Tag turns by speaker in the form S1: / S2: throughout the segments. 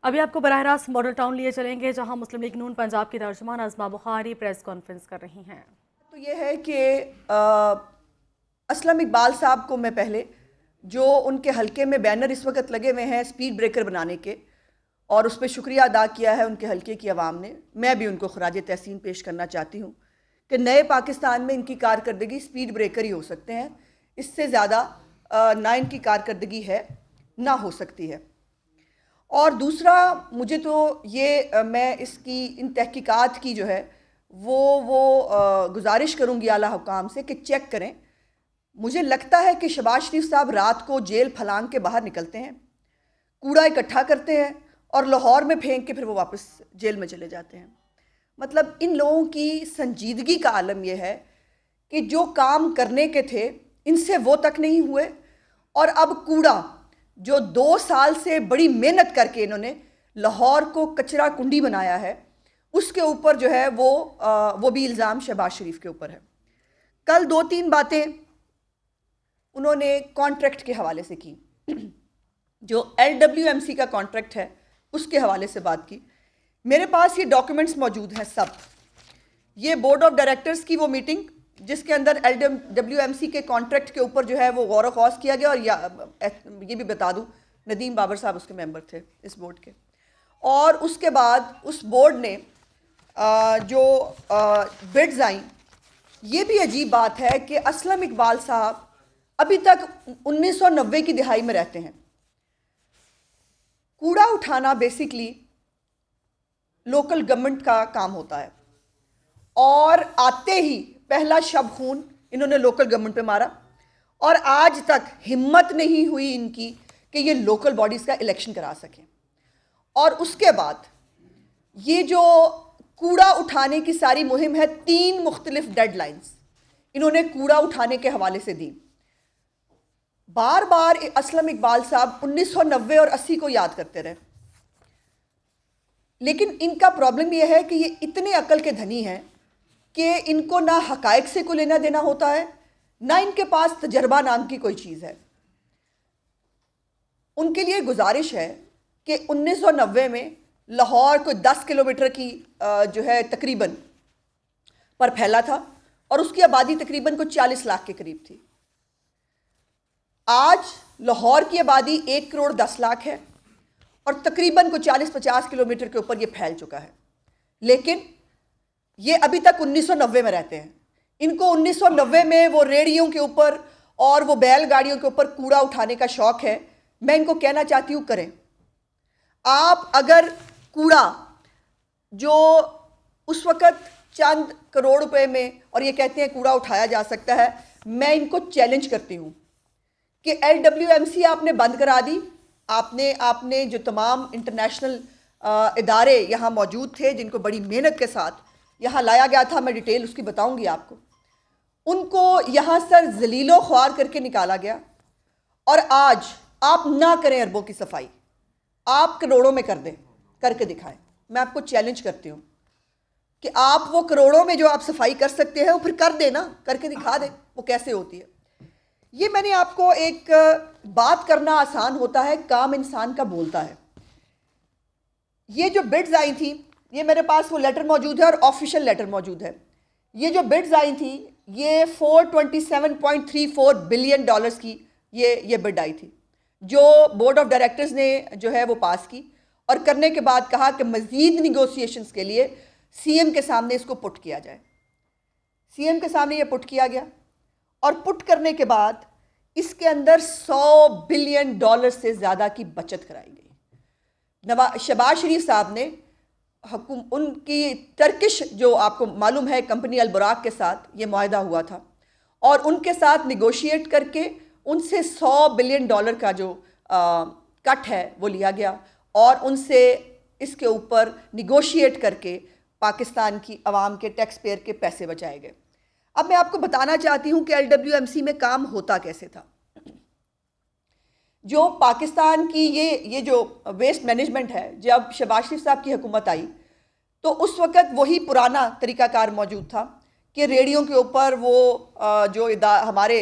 S1: अभी आपको बराह रास्त मॉडल टाउन लिए चलेंगे, जहां मुस्लिम लीग नून पंजाब की तर्जुमान अज़मा बुखारी प्रेस कॉन्फ्रेंस कर रही हैं।
S2: तो ये है कि असलम इकबाल साहब को मैं पहले, जो उनके हलके में बैनर इस वक्त लगे हुए हैं स्पीड ब्रेकर बनाने के, और उस पर शुक्रिया अदा किया है उनके हलके की आवाम ने, मैं भी उनको खराज तहसीन पेश करना चाहती हूँ कि नए पाकिस्तान में इनकी कारकर्दगी स्पीड ब्रेकर ही हो सकते हैं। इससे ज़्यादा ना इनकी कारकर्दगी है ना हो सकती है। और दूसरा, मुझे तो ये मैं इसकी इन तहकीकात की जो है वो गुजारिश करूँगी आला हुकाम से कि चेक करें। मुझे लगता है कि शहबाज शरीफ साहब रात को जेल फलांग के बाहर निकलते हैं, कूड़ा इकट्ठा करते हैं और लाहौर में फेंक के फिर वो वापस जेल में चले जाते हैं। मतलब इन लोगों की संजीदगी का आलम यह है कि जो काम करने के थे इनसे वो तक नहीं हुए, और अब कूड़ा जो 2 साल से बड़ी मेहनत करके इन्होंने लाहौर को कचरा कुंडी बनाया है, उसके ऊपर जो है वो भी इल्ज़ाम शहबाज शरीफ के ऊपर है। कल 2-3 बातें उन्होंने कॉन्ट्रैक्ट के हवाले से की, जो LWMC का कॉन्ट्रैक्ट है उसके हवाले से बात की। मेरे पास ये डॉक्यूमेंट्स मौजूद हैं सब। ये बोर्ड ऑफ डायरेक्टर्स की वो मीटिंग जिसके अंदर LWMC के कॉन्ट्रैक्ट के ऊपर जो है वो गौर व खौज किया गया, और ये भी बता दूं नदीम बाबर साहब उसके मेंबर थे इस बोर्ड के। और उसके बाद उस बोर्ड ने जो बिड्स आई, ये भी अजीब बात है कि असलम इकबाल साहब अभी तक 1990 की दिहाई में रहते हैं। कूड़ा उठाना बेसिकली लोकल गवर्नमेंट का काम होता है, और आते ही पहला शब खून इन्होंने लोकल गवर्नमेंट पे मारा, और आज तक हिम्मत नहीं हुई इनकी कि ये लोकल बॉडीज़ का इलेक्शन करा सकें। और उसके बाद ये जो कूड़ा उठाने की सारी मुहिम है, 3 मुख्तलिफ डेडलाइंस इन्होंने कूड़ा उठाने के हवाले से दी। बार बार असलम इकबाल साहब 1990 और 80 को याद करते रहे, लेकिन इनका प्रॉब्लम यह है कि ये इतने अकल के धनी हैं कि इनको ना हकायक से कोई लेना देना होता है, ना इनके पास तजर्बा नाम की कोई चीज़ है। उनके लिए गुजारिश है कि 1990 में लाहौर को 10 किलोमीटर की जो है तकरीबन पर फैला था, और उसकी आबादी तकरीबन को 40 लाख के करीब थी। आज लाहौर की आबादी 1 करोड़ 10 लाख है, और तकरीबन को 40-50 किलोमीटर के ऊपर ये फैल चुका है। लेकिन ये अभी तक 1990 में रहते हैं। इनको 1990 में वो रेडियो के ऊपर और वो बैलगाड़ियों के ऊपर कूड़ा उठाने का शौक है। मैं इनको कहना चाहती हूँ, करें। आप अगर कूड़ा जो उस वक़्त चंद करोड़ रुपए में, और ये कहते हैं कूड़ा उठाया जा सकता है, मैं इनको चैलेंज करती हूँ कि LWMC आपने बंद करा दी। आपने जो तमाम इंटरनेशनल इदारे यहाँ मौजूद थे जिनको बड़ी मेहनत के साथ यहाँ लाया गया था, मैं डिटेल उसकी बताऊंगी आपको, उनको यहाँ सर जलीलो ख्वार करके निकाला गया। और आज आप ना करें अरबों की सफाई, आप करोड़ों में कर दें, करके दिखाएं। मैं आपको चैलेंज करती हूँ कि आप वो करोड़ों में जो आप सफाई कर सकते हैं वो फिर कर देना, करके दिखा दें वो कैसे होती है। ये मैंने आपको एक बात करना आसान होता है, काम इंसान का बोलता है। ये जो बिड्स आई थी, ये मेरे पास वो लेटर मौजूद है और ऑफिशियल लेटर मौजूद है। ये जो बिड्स आई थी ये $427.34 बिलियन की ये बिड आई थी, जो बोर्ड ऑफ डायरेक्टर्स ने जो है वो पास की, और करने के बाद कहा कि मज़ीद निगोशिएशंस के लिए CM के सामने इसको पुट किया जाए। CM के सामने ये पुट किया गया, और पुट करने के बाद इसके अंदर $100 बिलियन से ज़्यादा की बचत कराई गई। शहबाज शरीफ साहब ने उनकी टर्किश, जो आपको मालूम है कंपनी अल बुराक के साथ ये मुआहदा हुआ था, और उनके साथ निगोशिएट करके उनसे $100 बिलियन का जो कट है वो लिया गया, और उनसे इसके ऊपर निगोशिएट करके पाकिस्तान की आवाम के टैक्स पेयर के पैसे बचाए गए। अब मैं आपको बताना चाहती हूँ कि LWMC में काम होता कैसे था। जो पाकिस्तान की ये जो वेस्ट मैनेजमेंट है, जब शहबाज शरीफ साहब की हुकूमत आई तो उस वक़्त वही पुराना तरीक़ाकार मौजूद था कि रेडियो के ऊपर वो जो हमारे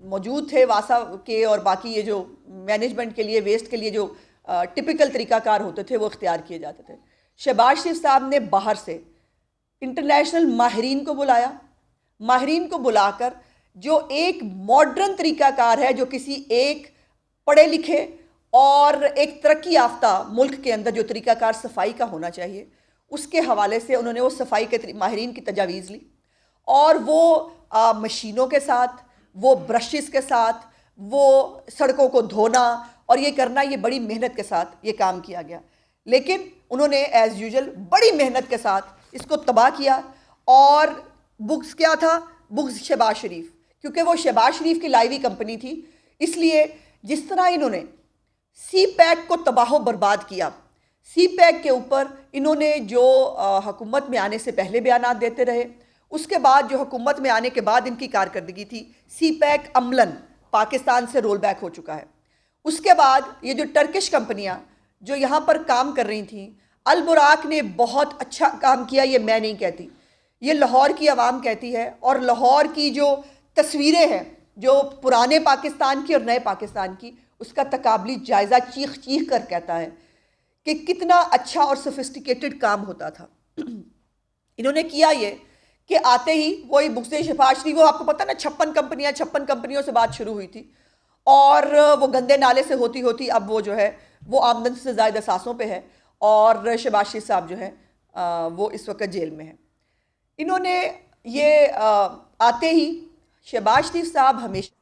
S2: मौजूद थे वासा के और बाकी ये जो मैनेजमेंट के लिए, वेस्ट के लिए जो टिपिकल तरीक़ाकार होते थे वो इख्तियार किए जाते थे। शहबाज शरीफ साहब ने बाहर से इंटरनेशनल माहिरीन को बुलाया, माहिरीन को बुलाकर जो एक मॉडर्न तरीक़ाकार है, जो किसी एक पढ़े लिखे और एक तरक्की याफ्ता मुल्क के अंदर जो तरीक़ाकार सफाई का होना चाहिए, उसके हवाले से उन्होंने वो सफाई के माहिरीन की तजावीज़ ली और वो मशीनों के साथ, वो ब्रशेस के साथ, वो सड़कों को धोना और ये करना, ये बड़ी मेहनत के साथ ये काम किया गया। लेकिन उन्होंने एज़ यूजुअल बड़ी मेहनत के साथ इसको तबाह किया। और बुक्स क्या था? बुक्स शहबाज शरीफ, क्योंकि वो शहबाज शरीफ की लाइवी कंपनी थी, इसलिए जिस तरह इन्होंने सी पैक को तबाह बर्बाद किया, सी पैक के ऊपर इन्होंने जो हुकूमत में आने से पहले बयानात देते रहे, उसके बाद जो हुकूमत में आने के बाद इनकी कारकर्दगी थी, सी पैक अमलन पाकिस्तान से रोल बैक हो चुका है। उसके बाद ये जो टर्किश कंपनियां जो यहाँ पर काम कर रही थी, अल बुराक ने बहुत अच्छा काम किया, ये मैं नहीं कहती, ये लाहौर की आवाम कहती है। और लाहौर की जो तस्वीरें हैं जो पुराने पाकिस्तान की और नए पाकिस्तान की, उसका तकाबली जायज़ा चीख चीख कर कहता है कि कितना अच्छा और सोफिस्टिकेटेड काम होता था। इन्होंने किया ये कि आते ही वही बुक्स शहबाज शरीफ, वो आपको पता ना 56 कंपनियों से बात शुरू हुई थी और वो गंदे नाले से होती होती अब वो जो है वो आमदन से ज़्यादा सांसों पे है और शहबाज शरीफ साहब जो है वो इस वक्त जेल में है। इन्होंने ये आते ही शहबाज शरीफ साहब हमेशा